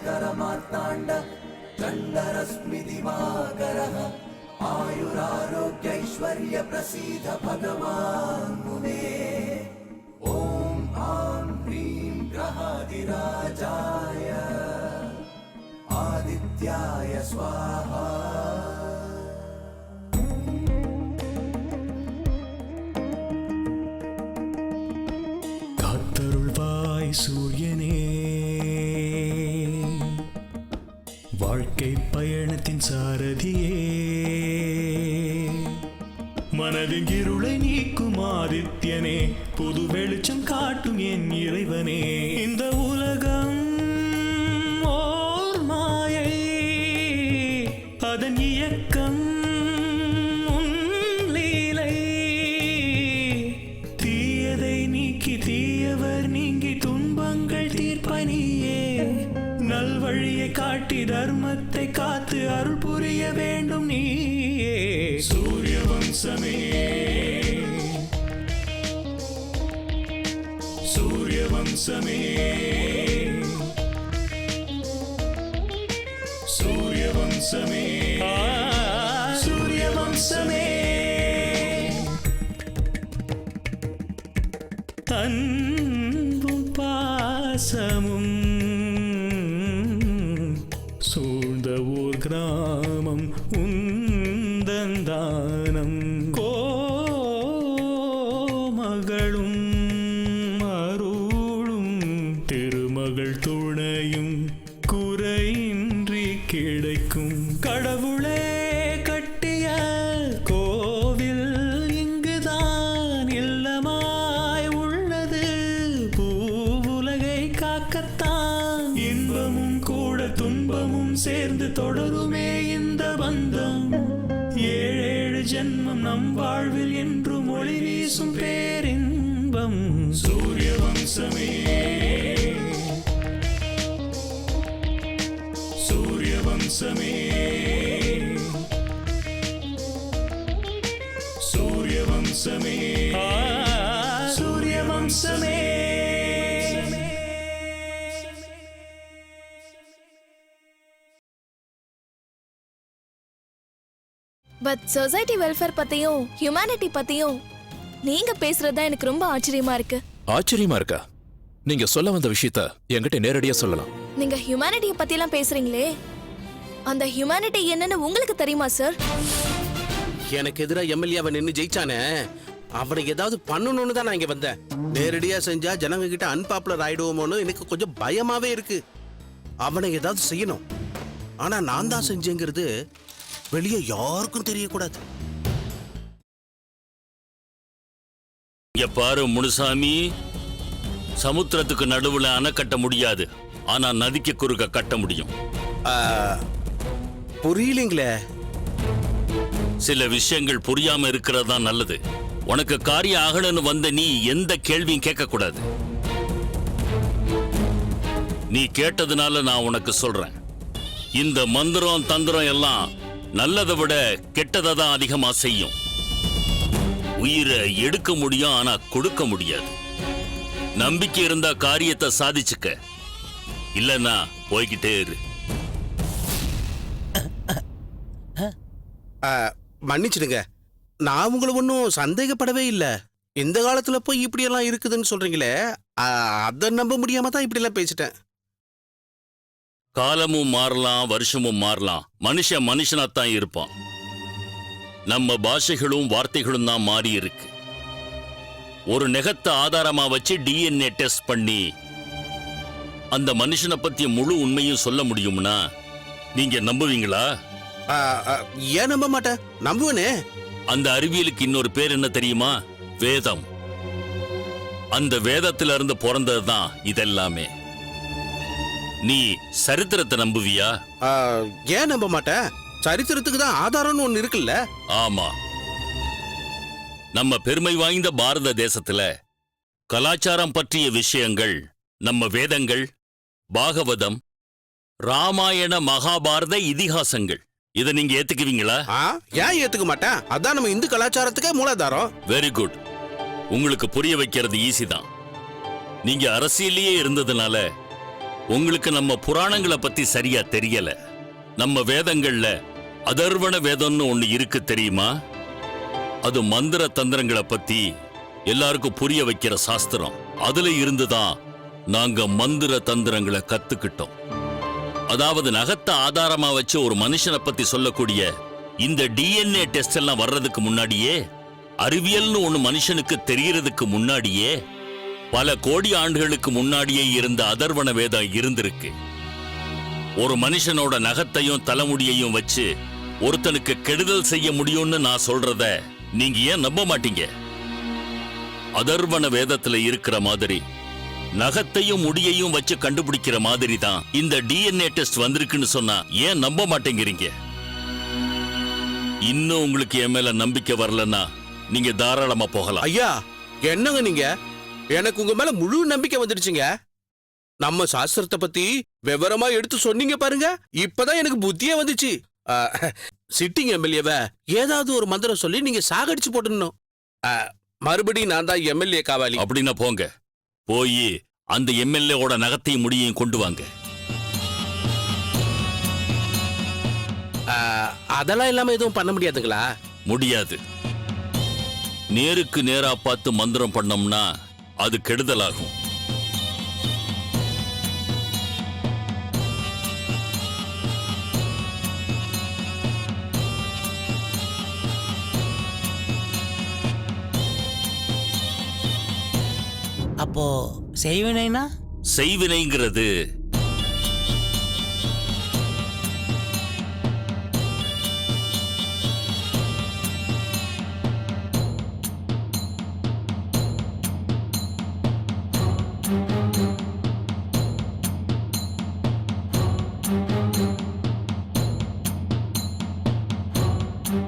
भास्करमार्ताण्ड चण्डरश्मि दिवाकरः आयुरारोग्यैश्वर्य प्रसीद भगवान् मुने ॐ आं ह्रीं ग्रहादिराजाय आदित्याय स्वाहा சூரியனே வாழ்க்கை பயணத்தின் சாரதியே மனதின் இருளை நீக்கும் ஆதித்யனே புது வெளிச்சம் காட்டும் என் இறைவனே இந்த உலகம் ஓர் மாயை அதன் இயக்கம் தீயவர் நீங்கி துன்பங்கள் தீர்ப்பனியே நல்வழியை காட்டி தர்மத்தை காத்து அருள் புரிய வேண்டும் நீயே சூரிய வம்சமே சூரிய வம்சமே சூரிய வம்சமே சூரிய வம்சமே அன்பும் பாசமும் சூழ்ந்த ஊர் கிராமம் உந்தந்தானம் கோமகளும் அருளும் திருமகள் துணையும் குறையின்றி கிடைக்கும் கடவுளே கட்டிய கோவில் இங்குதான் இல்லமா இன்பமும் கூட துன்பமும் சேர்ந்து தொடருமே இந்த பந்தம் ஏழேழு ஜென்மம் நம் வாழ்வில் என்றும் ஒளி வீசும் பேரின்பம் சூரிய வம்சமே சூரிய வம்சமே சூரிய வம்சமே சூரிய வம்சமே பட் சொசைட்டி வெல்ஃபேர் பத்தியும் ஹியூமனிட்டி பத்தியும் நீங்க பேசுறதா எனக்கு ரொம்ப ஆச்சரியமா இருக்கு. ஆச்சரியமா இருக்கா? நீங்க சொல்ல வந்த விஷயத்த என்கிட்ட நேரடியா சொல்லலாம். நீங்க ஹியூமனிட்டியை பத்தி எல்லாம் பேசுறீங்களே, அந்த ஹியூமனிட்டி என்னன்னு உங்களுக்கு தெரியுமா சார்? எனக்கு எதிராக எம்எல்ஏவை நின்று ஜெயிச்சானே, அவனை ஏதாவது பண்ணணும்னு தான் நான் இங்க வந்தேன். நேரடியா செஞ்சா ஜனங்க கிட்ட அன்பாப்புலர் ஆயிடுவோமோன்னு எனக்கு கொஞ்சம் பயமாவே இருக்கு. அவனை ஏதாவது செய்யணும், ஆனா நான் தான் செஞ்சேங்கிறது வெளியே யாருக்கும் தெரியக்கூடாது. இங்க பாரு முனுசாமி, சமுத்திரத்துக்கு நடுவுல அணை கட்ட முடியாது, ஆனா நதிக்கு குறுக்க கட்ட முடியும். புரியலீங்களே. சில விஷயங்கள் புரியாம இருக்கிறதா நல்லது. உனக்கு காரியம் ஆகணும்னு வந்த நீ எந்த கேள்வியும் கேட்க கூடாது. நீ கேட்டதுனால நான் உனக்கு சொல்றேன், இந்த மந்திரம் தந்திரம் எல்லாம் நல்லதை விட கெட்டதை தான் அதிகமா செய்யும். உயிரை எடுக்க முடியும், ஆனா கொடுக்க முடியாது. நம்பிக்கை இருந்தா காரியத்தை சாதிச்சுக்க, இல்லன்னா போய்கிட்டே இரு. மன்னிச்சிடுங்க, நான் உங்களை ஒன்றும் சந்தேகப்படவே இல்லை. இந்த காலத்துல போய் இப்படி எல்லாம் இருக்குதுன்னு சொல்றீங்களே, அதை நம்ப முடியாம தான் இப்படி எல்லாம் பேசிட்டேன். காலமும் மாறலாம், வருஷமும் மாறலாம், மனுஷன் மனுஷனாத்தான் இருப்பான். நம்ம பாஷைகளும் வார்த்தைகளும் தான் மாறி இருக்கு. ஒரு நெகத்தை ஆதாரமா வச்சு DNA டெஸ்ட் பண்ணி அந்த மனுஷனை பத்தி முழு உண்மையும் சொல்ல முடியும்னா நீங்க நம்புவீங்களா? ஏன் நம்ப மாட்டேன், நம்புவனே. அந்த அறிவியலுக்கு இன்னொரு பேர் என்ன தெரியுமா? வேதம். அந்த வேதத்தில இருந்து பிறந்ததுதான் இதெல்லாமே. நீ சரித்திரத்தை நம்புவியா? ஏன் நம்ப மாட்டேன், சரித்திரத்துக்கு தான் ஆதாரம்னு ஒண்ணு இருக்குல்ல. ஆமா, நம்ம பெருமை வாய்ந்த பாரத தேசத்துல கலாச்சாரம் பற்றிய விஷயங்கள் நம்ம வேதங்கள், பாகவதம், ராமாயண, மகாபாரத இதிகாசங்கள். இதை நீங்க ஏத்துக்குவீங்களா? ஏன் ஏத்துக்க மாட்டேன், அதான் நம்ம இந்து கலாச்சாரத்துக்கே மூலாதாரம். Very good. உங்களுக்கு புரிய வைக்கிறது ஈஸி தான். நீங்க அரசியலையே இருந்ததுனால உங்களுக்கு நம்ம புராணங்களை பத்தி சரியா தெரியல. நம்ம வேதங்கள்ல அதர்வண வேதம்னு ஒண்ணு இருக்கு தெரியுமா? அது மந்திர தந்திரங்களை பத்தி எல்லாருக்கும் புரிய வைக்கிற சாஸ்திரம். அதுல இருந்துதான் நாங்க மந்திர தந்திரங்களை கத்துக்கிட்டோம். அதாவது நகத்தை ஆதாரமா வச்சு ஒரு மனுஷனை பத்தி சொல்லக்கூடிய இந்த டிஎன்ஏ டெஸ்ட் எல்லாம் வர்றதுக்கு முன்னாடியே, அறிவியல்னு ஒண்ணு மனுஷனுக்கு தெரியறதுக்கு முன்னாடியே, பல கோடி ஆண்டுகளுக்கு முன்னாடியே இருந்த அதர்வண வேதம் இருந்திருக்கு. ஒரு மனுஷனோட நகத்தையும் தலைமுடியையும் வச்சு ஒருத்தனுக்கு கெடுதல் செய்ய முடியும்னு நான் சொல்றத நீங்க ஏன் நம்ப மாட்டீங்க? அதர்வண வேதத்துல இருக்கிற மாதிரி நகத்தையும் முடியையும் வச்சு கண்டுபிடிக்கிற மாதிரி தான் இந்த டிஎன்ஏ டெஸ்ட் வந்திருக்குன்னு சொன்னா ஏன் நம்ப மாட்டேங்கிறீங்க? இன்னும் உங்களுக்கு என் மேல நம்பிக்கை வரலன்னா நீங்க தாராளமா போகலாம். ஐயா, என்னங்க நீங்க? எனக்கு உங்க மேல முழு நம்பிக்கை வந்துடுச்சுங்க. நம்ம சாஸ்திரத்தை பத்தி விவரமா எடுத்து சொன்னீங்க பாருங்க, இப்பதான் எனக்கு புத்தியே வந்துச்சு. சிட்டிங் எம்எல்ஏவை ஏதாவது ஒரு மந்திரம் சொல்லி நீங்க சாகடிச்சு போட்டுடணும். மறுபடியும் நான் தான் எம்எல்ஏ காவாலி. அப்படின்னா போங்க, போய் அந்த எம்எல்ஏவோட நகத்தையும் முடியையும் கொண்டு வாங்க. அதெல்லாம் இல்லாம எதுவும் பண்ண முடியாதுங்களா? முடியாது. நேருக்கு நேரா பார்த்து மந்திரம் பண்ணோம்னா அது கெடுதலாகும். அப்போ செய்வினைனா? செய்வினைங்கிறது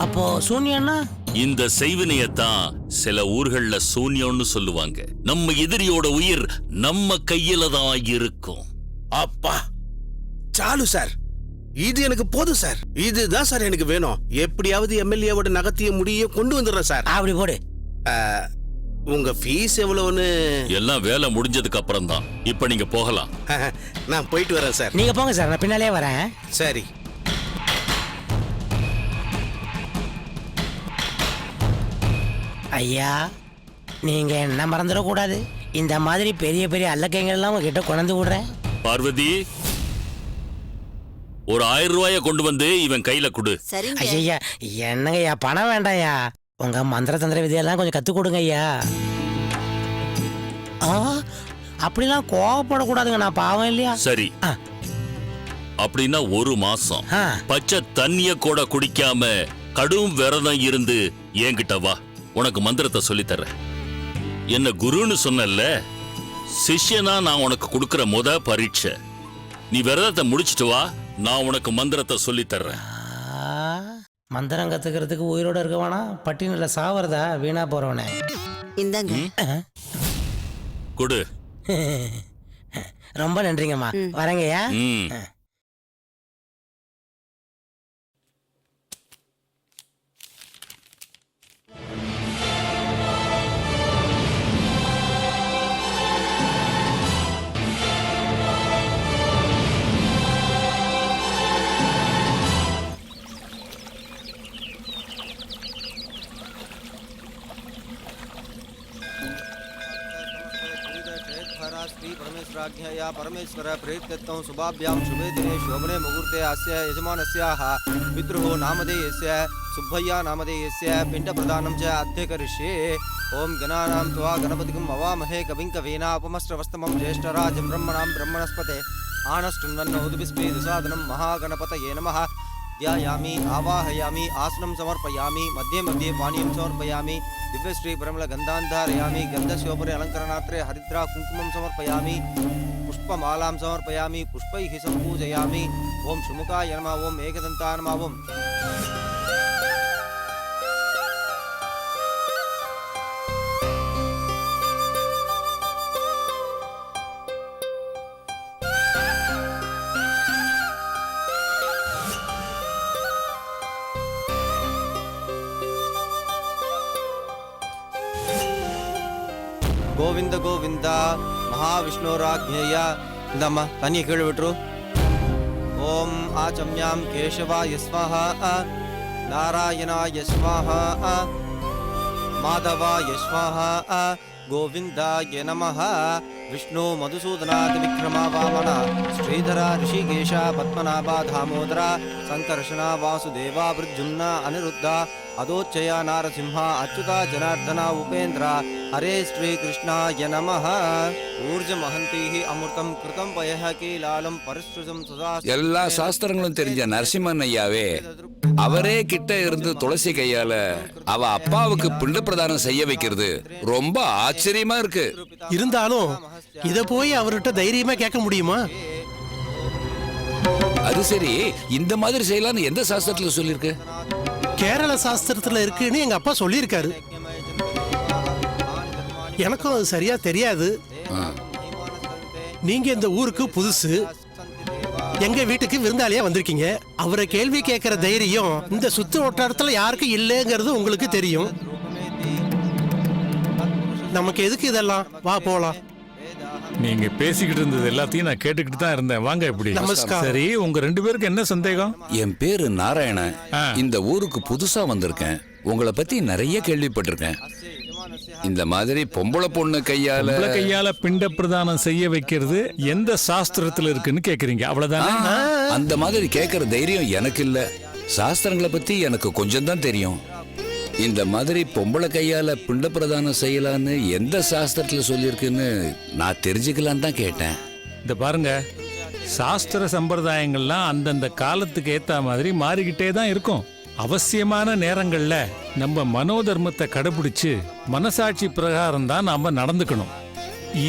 அப்போ சூன்யன்னா? இந்த செய்வினையத்தான் சில ஊர்கள்ல சூன்யம்னு சொல்லுவாங்க. நம்ம எதிரியோட உயிர் நம்ம கையில தான் இருக்கும். அப்பா சாலு சார், இது எனக்கு போதும் சார். இதுதான் சார் எனக்கு வேணும். எப்படியாவது எம்எல்ஏவோட நகத்திய முடிய கொண்டு வந்துடுறேன் சார். அப்படி போடு. உங்க ஃபீஸ் எவ்வளவுன்னு? எல்லாம் வேலை முடிஞ்சதுக்கு அப்புறம் தான். இப்ப நீங்க போகலாம். நான் போயிட்டு வரேன் சார். நீங்க போங்க சார், நான் பின்னாலே வரேன். சரி. ஐயா, நீங்க என்ன மறந்துடக்கூடாது. இந்த மாதிரி பெரிய பெரிய அல்லக்கைங்கள்லாம் உங்ககிட்ட கொண்டு விடுறேன். பார்வதி, ஒரு 1000 ரூபாய கொண்டு வந்து இவன் கையில கொடு. ஐயா, என்னங்கய்யா, பணம் வேண்டாம்யா. உங்க மந்திர தந்திர விதியெல்லாம் கொஞ்சம் கத்துக் கொடுங்க ஐயா. அப்படிலாம் கோவப்படக்கூடாதுங்க, நான் பாவம் இல்லையா? சரி, அப்படின்னா 1 மாசம் ஆ. பச்சை தண்ணிய கூட குடிக்காம கடும் விரதம் இருந்து என்கிட்ட வா, உனக்கு மந்திரத்தை சொல்லித்தர்றேன். என்ன குருன்னு சொன்னல, சிஷ்யனா நான் உனக்கு கொடுக்கிற பரீட்சை. நீ விரதத்தை முடிச்சிட்டு வா, நான் உனக்கு மந்திரத்தை சொல்லித்தர்றேன். மந்திரம் கத்துக்கிறதுக்கு உயிரோட இருக்க வேணாம், பட்டினில சாவறதா வீணா போறவனே. இந்தாங்க. கொடு. ரொம்ப நன்றிங்கம்மா, வரேங்கய்யா. श्री परमेश्वराज्ञया परमेश्वर प्रेत्यत्तं शुभाभ्यां शुभे दिने शोभने मुहूर्ते अस्य यजमानस्याः पितृः नामधेयस्य सुब्बय्या नामधेयस्य पिण्डप्रदानं च अद्य करिष्ये। ओं गणानां त्वा गणपतिं अवामहे कविं कवीनापमश्रवस्तमं ज्येष्ठराजं ब्रह्मणां ब्रह्मणस्पते आनष्टुन्वन्नोदुभिस्प्रीतिसादनं महागणपतये नमः। ध्यायामि आवाहयामि आसनं समर्पयामि मध्ये मध्ये पानीयं समर्पयामि दिव्यश्री परिमल गंधान् धारयामि गन्धस्योपरि अलङ्करणात्रे हरिद्रा कुङ्कुमं समर्पयामि पुष्पमालां समर्पयामि पुष्पैः सम्पूजयामि। ओं शुमुखाय नमः ओं एकदन्ताय नमः ओं गोविंद गोविंद महाविष्णुराज्ञया இந்தாம்மா தண்ணியை கீழே விட்டுரு. ஓம் ஆச்சம்யாம் கேசவாய ஸ்வாஹா, நாராயணாய ஸ்வாஹா, மாதவாய ஸ்வாஹா, கோவிந்தாய நமஹ. விஷ்ணு மதுசூதனாதி விக்ரமா வாமன ஸ்ரீதரா ரிஷிகேஷா பத்மநாபா தாமோதரா சங்கர்ஷணா வாசுதேவா விருஜும்னா அனிருத்தா அதோச்சயா நாரசிம்ஹா அச்சுதா ஜனார்தனா உபேந்திரா ஹரே ஸ்ரீகிருஷ்ணாய நமஹ. ஊர்ஜமஹந்தீஹி அமிர்தம் கிருதம் பயஹ கீலாலம் பரிஸ்ருதம் சுதா. எல்லா சாஸ்திரங்களும் தெரிஞ்ச நரசிம்மன் ஐயாவே அவரே கிட்ட இருந்து துளசி கையால அவ அப்பாவுக்கு பிண்ட பிரதானம் செய்ய வைக்கிறது ரொம்ப ஆச்சரியமா இருக்கு. இருந்தாலும் இத போய் அவர்கிட்ட தைரியமா கேட்க முடியுமா? அது சரி, இந்த மாதிரி செய்யலாம்னு எந்த சாஸ்திரத்துல சொல்லிருக்கு? கேரள சாஸ்திரத்துல இருக்குன்னு எங்க அப்பா சொல்லியிருக்காரு. எனக்கும் அது சரியா தெரியாது. நீங்க இந்த ஊருக்கு புதுசு, எங்க வீட்டுக்கு விருந்தாளியா வந்திருக்கீங்க. அவரை கேள்வி கேட்கிற தைரியம் இந்த சுத்து வட்டாரத்துல யாருக்கும் இல்லைங்கிறது உங்களுக்கு தெரியும். நமக்கு எதுக்கு இதெல்லாம்? வா போலாம். நீங்க பேசிக்கிட்டு இருந்தது எல்லாத்தையும் நான் கேட்டுக்கிட்டு தான் இருந்தேன். வாங்க இப்படி. நமஸ்காரம். சரி, உங்க 2 பேருக்கு என்ன சந்தேகம்? என் பேரு நாராயணன். இந்த ஊருக்கு புதுசா வந்திருக்கேன். உங்களை பத்தி நிறைய கேள்விப்பட்டிருக்கேன். இந்த மாதிரி பொம்பளை பொண்ணு கையால பிண்ட பிரதானம் செய்ய வைக்கிறது எந்த சாஸ்திரத்துல இருக்குன்னு கேக்குறீங்க, அவ்வளவுதானே? அந்த மாதிரி கேட்கற தைரியம் எனக்கு இல்ல. சாஸ்திரங்களை பத்தி எனக்கு கொஞ்சம் தான் தெரியும். இந்த மாதிரி பொம்பளை கையால பிண்ட பிரதானம் செய்யலான்னு எந்த சாஸ்திரத்துல சொல்லியிருக்குன்னு நான் தெரிஞ்சுக்கலான்னு தான் கேட்டேன். இந்த பாருங்க, சாஸ்திர சம்பிரதாயங்கள்லாம் அந்தந்த காலத்துக்கு ஏத்த மாதிரி மாறிக்கிட்டே தான் இருக்கும். அவசியமான நேரங்கள்ல நம்ம மனோதர்மத்தை கடைபிடிச்சு மனசாட்சி பிரகாரம் தான் நாம நடந்துக்கணும்.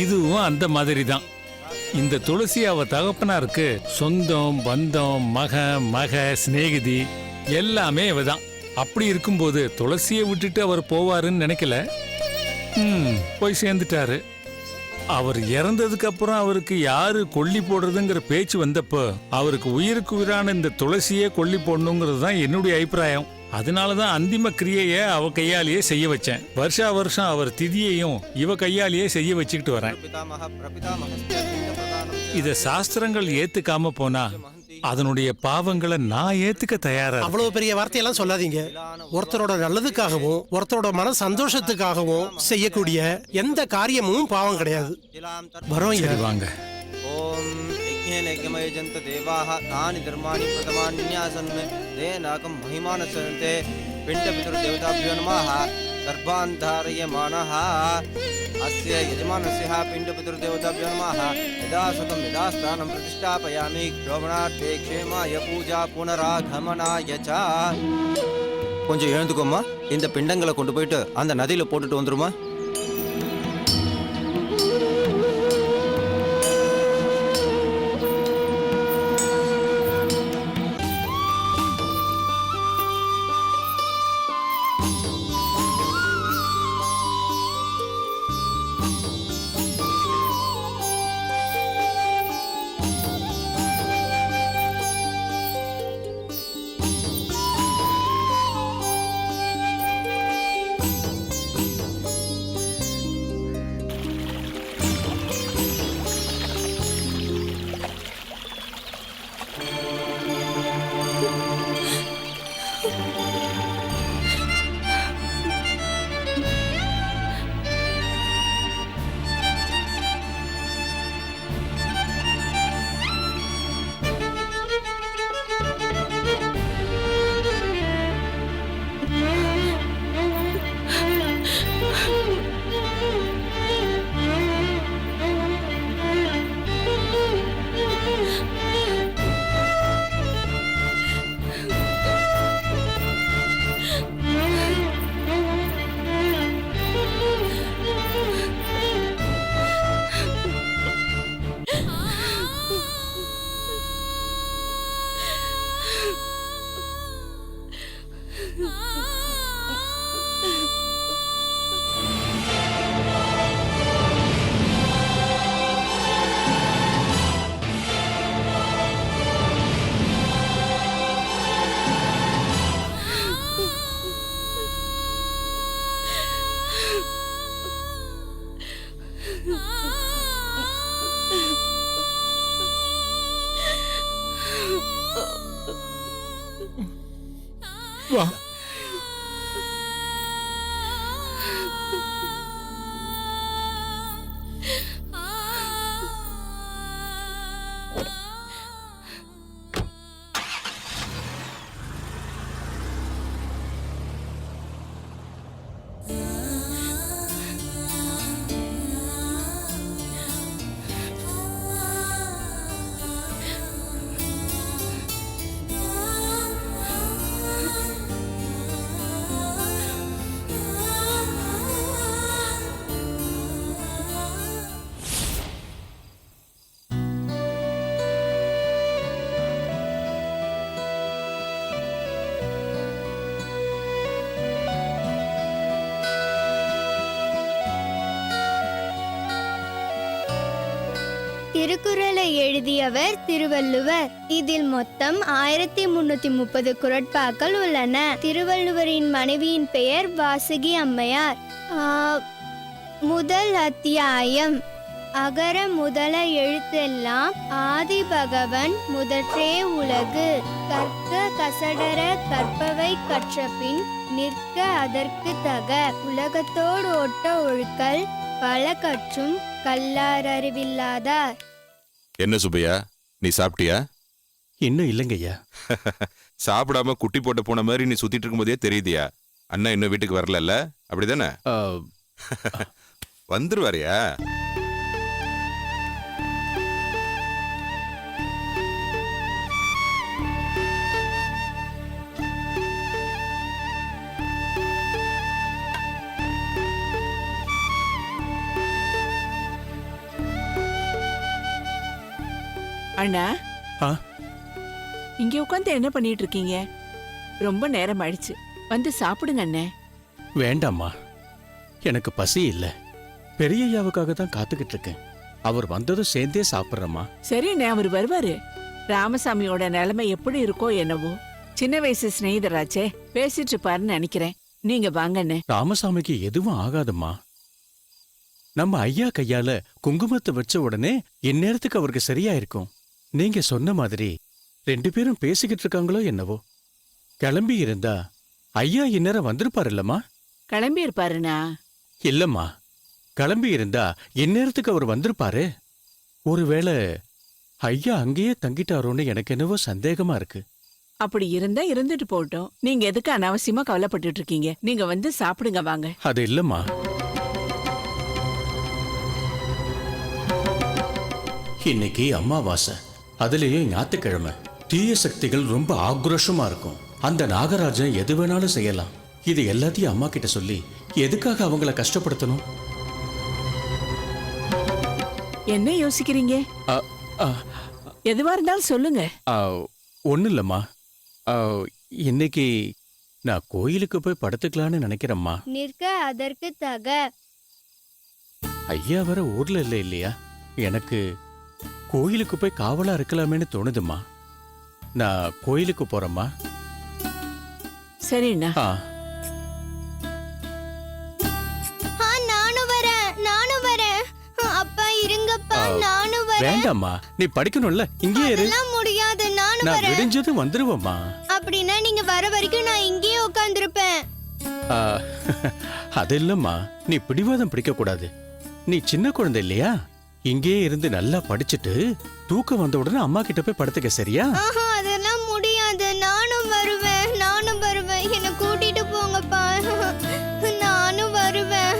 இதுவும் அந்த மாதிரி தான். இந்த துளசி அவ தகப்பனாருக்கு சொந்தம், பந்தம், மக, சிநேகிதி எல்லாமே இவதான். அப்படி இருக்கும்போது துளசியை விட்டுட்டு அவர் போவாருன்னு நினைக்கல. போய் சேர்ந்துட்டாரு. அவர் இறந்ததுக்கு அப்புறம் அவருக்கு யாரு கொல்லி போடுறதுங்கிற பேச்சு வந்தப்போ அவருக்கு உயிருக்கு உயிரான இந்த துளசியே கொல்லி போடணுங்கிறது தான் என்னுடைய அபிப்பிராயம். அதனாலதான் அந்திம கிரியைய அவ கையாலேயே செய்ய வச்சேன். வருஷா வருஷம் அவர் திதியையும் இவ கையாலேயே செய்ய வச்சுக்கிட்டு வரேன். இத சாஸ்திரங்கள் ஏத்துக்காம போனா அதனுடைய பாவங்களை நான் ஏத்துக்க தயாரா. அவ்வளவு பெரிய வார்த்தையெல்லாம் சொல்லாதீங்க. ஒருத்தரோட நல்லதுக்காகவும் ஒருத்தரோட மன சந்தோஷத்துக்காகவும் செய்யக்கூடிய எந்த காரியமும் பாவம் கிடையாது. வரோம், வாங்க. ஓம் யஜ்ஞேனயஜ்ஞமயஜந்த தேவாः தானி தர்மாணி பிரதமான்யாசன் தேனாகம் மஹிமானசந்தே பிண்டபிதுர்தேவதாभ्यो நமः கர்ப்பாந்தாரயமானः அஸ்ய யஜமானஸ்ய பிண்டபிதுர்தேவதாभ्यो நமः யதா சுகம் யதா ஸ்தானம் பிரதிஷ்டாபயாமி க்ஷோபணார்த்தே க்ஷேமாய பூஜா புனராகமனாய ச. கொஞ்சம் எழுந்துக்கோமா. இந்த பிண்டங்களை கொண்டு போயிட்டு அந்த நதியில போட்டுட்டு வந்துருமா. திருக்குறளை எழுதியவர் திருவள்ளுவர். இதில் மொத்தம் 1330 குறட்பாக்கள் உள்ளன. திருவள்ளுவரின் மனைவியின் பெயர் வாசுகி அம்மையார். முதல் அத்தியாயம். அகர முதல எழுத்தெல்லாம் ஆதி பகவன் முதற்றே உலகு. கற்க கசடர கற்பவை கற்றபின் நிற்க அதற்கு தக. உலகத்தோடு ஒட்ட ஒழுக்கல் பல கற்றும் கல்லார் அறிவில்லாதார். என்ன சுப்பையா, நீ சாப்பிட்டியா? இன்னும் இல்லைங்கய்யா. சாப்பிடாம குட்டி போட்ட போன மாதிரி நீ சுத்திட்டு இருக்கும் போதே தெரியுதியா? அண்ணா இன்னும் வீட்டுக்கு வரல, அப்படிதானே? வந்துருவாரியா? அண்ணா, ஆ? இங்க உட்காந்து என்ன பண்ணிட்டு இருக்கீங்க? ரொம்ப நேரம் ஆயிடுச்சு, வந்து சாப்பிடுங்க அண்ணே. வேண்டாம்மா, எனக்கு பசி இல்லை. பெரியய்யாவுக்காக தான் காத்துக்கிட்டு இருக்கேன். அவர் வந்ததும் சேர்ந்தே சாப்பிட்றம்மா. சரி அண்ணே, அவர் வருவாரு. ராமசாமியோட நிலைமை எப்படி இருக்கோ என்னவோ. சின்ன வயசு சிநேகிதராச்சே, பேசிட்டு இருப்பாருன்னு நினைக்கிறேன். நீங்க வாங்க அண்ணே. ராமசாமிக்கு எதுவும் ஆகாதும்மா. நம்ம ஐயா கையால குங்குமத்தை வச்ச உடனே இந்நேரத்துக்கு அவருக்கு சரியா இருக்கும். நீங்க சொன்ன மாதிரி 2 பேரும் பேசிக்கிட்டு இருக்காங்களோ என்னவோ. கிளம்பி இருந்தா ஐயா இந்நேரம் வந்திருப்பாரு இல்லம்மா? கிளம்பி இருப்பாருண்ணா. இல்லம்மா, கிளம்பி இருந்தா இந்நேரத்துக்கு அவர் வந்திருப்பாரு. ஒருவேளை ஐயா அங்கேயே தங்கிட்டாரோன்னு எனக்கு என்னவோ சந்தேகமா இருக்கு. அப்படி இருந்தா இருந்துட்டு போட்டோம். நீங்க எதுக்கு அனாவசியமா கவலைப்பட்டு இருக்கீங்க? நீங்க வந்து சாப்பிடுங்க வாங்க. அது இல்லம்மா, இன்னைக்கு அமாவாசை, அதுலயும் ஞாயிற்றுக்கிழமை. தீய சக்திகள் ரொம்ப ஆக்ரோஷமா இருக்கும். அந்த நாகராஜன் எது வேணாலும் செய்யலாம். இது எல்லாத்தையும் அம்மா கிட்ட சொல்லி எதுக்காக அவங்கள கஷ்டப்படுத்தணும்? என்ன யோசிக்கிறீங்க? எதுவா இருந்தாலும் சொல்லுங்க. ஒன்னும் இல்லம்மா, இன்னைக்கு நான் கோயிலுக்கு போய் படுத்துக்கலான்னு நினைக்கிறேம்மா. நிற்க அதற்கு தக. ஐயா வர ஊர்ல இல்லை இல்லையா? எனக்கு கோயிலுக்கு போய் காவலா இருக்கலாமேன்னு தோணுதும்மா. நான் கோயிலுக்கு போறேம்மா. சரிண்ணா. நானும் வரேன். அப்பா இருங்கப்பா, நானும் வரேன். வேண்டாம்மா, நீ படிக்கணும்ல, இங்கேயே இரு. முடியாது, நானும் நான் வரேன். விடிஞ்சது வந்துருவேம்மா. அப்படின்னா நீங்க வர வரைக்கும் நான் இங்கேயே உட்கார்ந்திருப்பேன். அது இல்லம்மா, நீ பிடிவாதம் பிடிக்க கூடாது. நீ சின்ன குழந்தை இல்லையா? இங்கேயே இருந்து நல்லா படிச்சுட்டு தூக்கம் வந்த உடனே அம்மா கிட்ட போய் படுத்துக்க, சரியா? அதெல்லாம் முடியாது. நானும் வருவேன். என்ன கூட்டிட்டு போங்கப்பா. நானும் வருவேன்.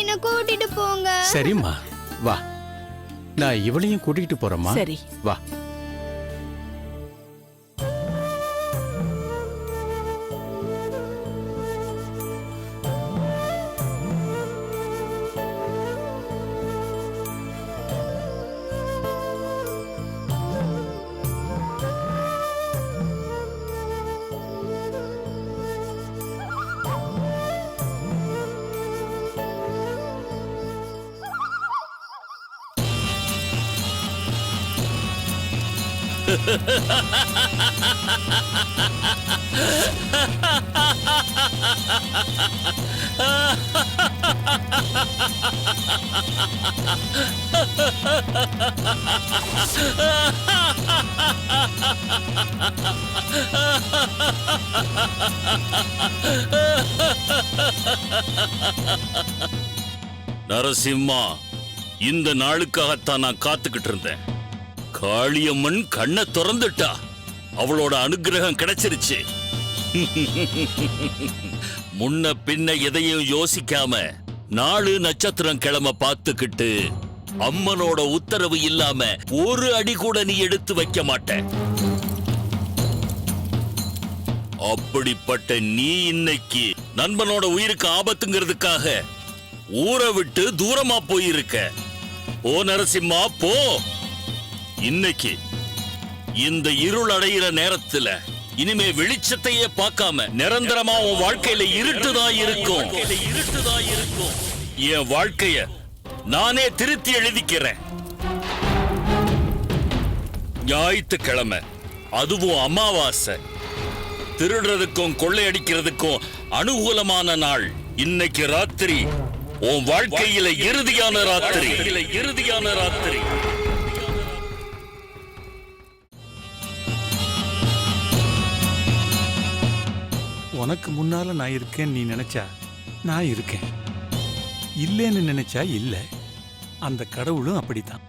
என்ன கூட்டிட்டு போங்க. சரிம்மா, வா. நான் இவளையும் கூட்டிட்டு போறேம்மா. சரி, வா. நரசிம்மா, இந்த நாளுக்காகத்தான் நான் காத்துக்கிட்டு இருந்தேன். காளியம்மன் கண்ணை திறந்துட்டா. அவளோட அனுகிரகம் கிடைச்சிருச்சு. முன்ன பின்ன எதையும் யோசிக்காம நாலு நட்சத்திரம் கிழமை பார்த்துக்கிட்டு அம்மனோட உத்தரவு இல்லாம ஒரு அடி கூட நீ எடுத்து வைக்க மாட்ட. அப்படிப்பட்ட நீ இன்னைக்கு நண்பனோட உயிருக்கு ஆபத்துங்கிறதுக்காக ஊரை விட்டு தூரமா போயிருக்க. போ நரசிம்மா, போ. இன்னைக்கு இந்த இருள் அடையிற நேரத்துல இனிமே வெளிச்சத்தையே பார்க்காம நிரந்தரமா உன் வாழ்க்கையில இருட்டுதான் இருக்கும். என் வாழ்க்கைய நானே திருத்தி எழுதிக்கிறேன். ஞாயிற்றுக்கிழமை, அதுவும் அமாவாசை. திருடுறதுக்கும் கொள்ளையடிக்கிறதுக்கும் அனுகூலமான நாள். இன்னைக்கு ராத்திரி உன் வாழ்க்கையில இறுதியான ராத்திரி. உனக்கு முன்னால நான் இருக்கேன்னு நீ நினைச்சா நான் இருக்கேன், இல்லைன்னு நினைச்சா இல்ல. அந்த கடவுளும் அப்படித்தான்.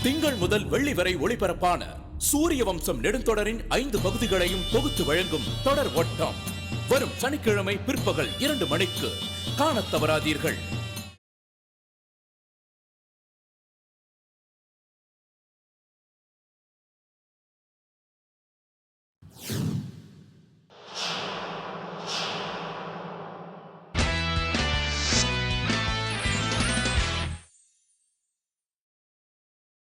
திங்கள் முதல் வெள்ளி வரை ஒளிபரப்பான சூரிய வம்சம் நெடுந்தொடரின் 5 பகுதிகளையும் தொகுத்து வழங்கும் தொடர் ஓட்டம் வரும் சனிக்கிழமை பிற்பகல் 2 மணிக்கு காணத் தவறாதீர்கள்.